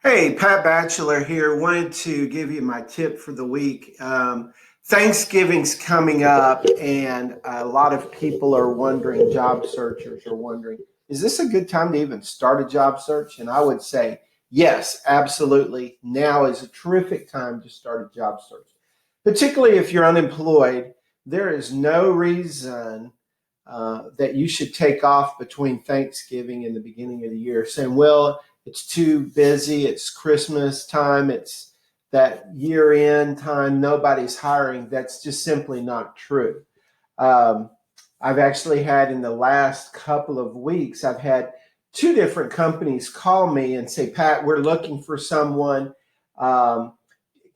Hey, Pat Batchelor here. Wanted to give you my tip for the week. Thanksgiving's coming up, and a lot of people are wondering, job searchers are wondering, is this a good time to even start a job search? And I would say, yes, absolutely. Now is a terrific time to start a job search, particularly if you're unemployed. There is no reason that you should take off between Thanksgiving and the beginning of the year saying, well, it's too busy, it's Christmas time, it's that year end time, nobody's hiring. That's just simply not true. Um, I've actually had in the last couple of weeks, I've had two different companies call me and say, Pat, we're looking for someone. Um,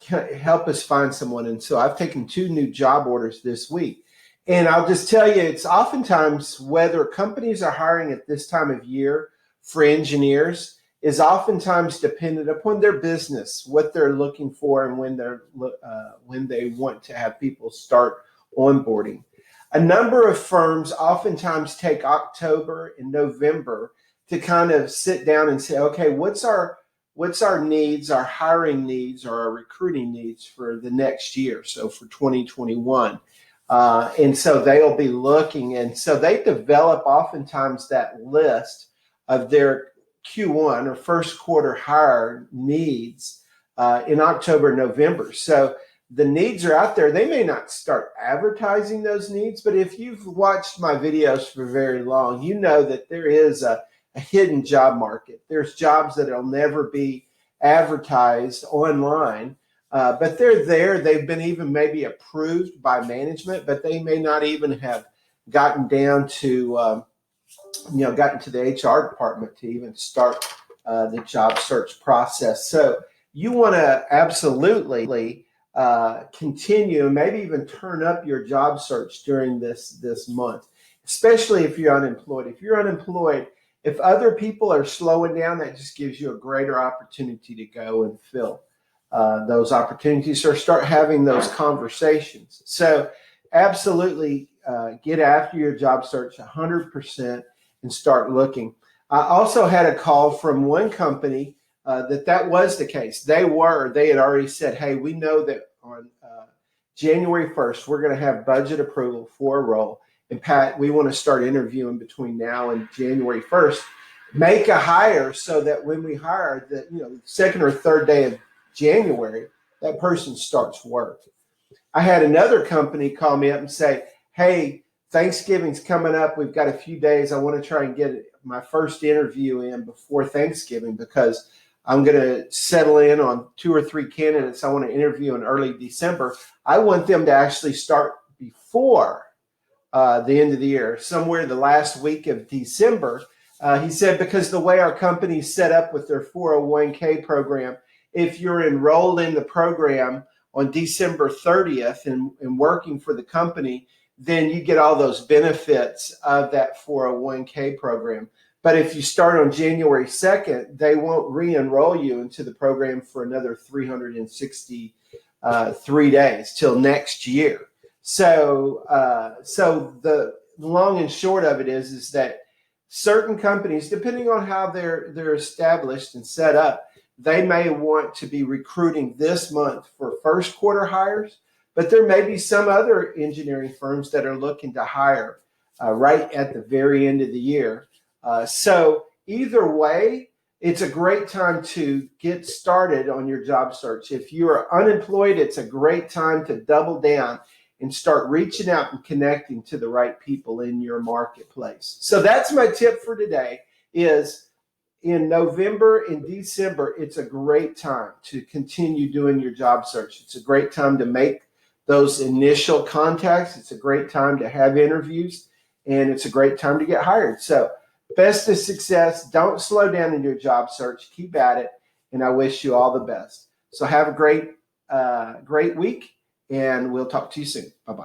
help us find someone. And so I've taken two new job orders this week. And I'll just tell you, it's oftentimes whether companies are hiring at this time of year for engineers is oftentimes dependent upon their business, what they're looking for, and when they want to have people start onboarding. A number of firms oftentimes take October and November to kind of sit down and say, okay, what's our needs, our hiring needs, or our recruiting needs for the next year, so for 2021. And so they'll be looking, and so they develop oftentimes that list of their Q1 or first quarter hire needs in October, November. So the needs are out there. They may not start advertising those needs, but if you've watched my videos for very long, you know that there is a hidden job market. There's jobs that will never be advertised online, but they're there. They've been even maybe approved by management, but they may not even have gotten down to gotten to the HR department to even start the job search process. So you want to absolutely continue and maybe even turn up your job search during this month, especially if you're unemployed. If you're unemployed, if other people are slowing down, that just gives you a greater opportunity to go and fill those opportunities or start having those conversations. So absolutely get after your job search 100% and start looking. I also had a call from one company that was the case. They had already said, hey, we know that on January 1st, we're going to have budget approval for a role. And Pat, we want to start interviewing between now and January 1st. Make a hire so that when we hire, the second or third day of January, that person starts work. I had another company call me up and say, hey, Thanksgiving's coming up. We've got a few days. I want to try and get my first interview in before Thanksgiving because I'm going to settle in on 2 or 3 candidates I want to interview in early December. I want them to actually start before the end of the year, somewhere the last week of December. He said, because the way our company's set up with their 401k program, if you're enrolled in the program on December 30th and working for the company, then you get all those benefits of that 401k program. But if you start on January 2nd, they won't re-enroll you into the program for another 363 days till next year. So the long and short of it is that certain companies, depending on how they're established and set up, they may want to be recruiting this month for first quarter hires, but there may be some other engineering firms that are looking to hire right at the very end of the year. So either way, it's a great time to get started on your job search. If you are unemployed, it's a great time to double down and start reaching out and connecting to the right people in your marketplace. So that's my tip for today is in November and December, it's a great time to continue doing your job search. It's a great time to make those initial contacts. It's a great time to have interviews, and it's a great time to get hired. So best of success. Don't slow down in your job search. Keep at it, and I wish you all the best. So have a great week, and we'll talk to you soon. Bye-bye.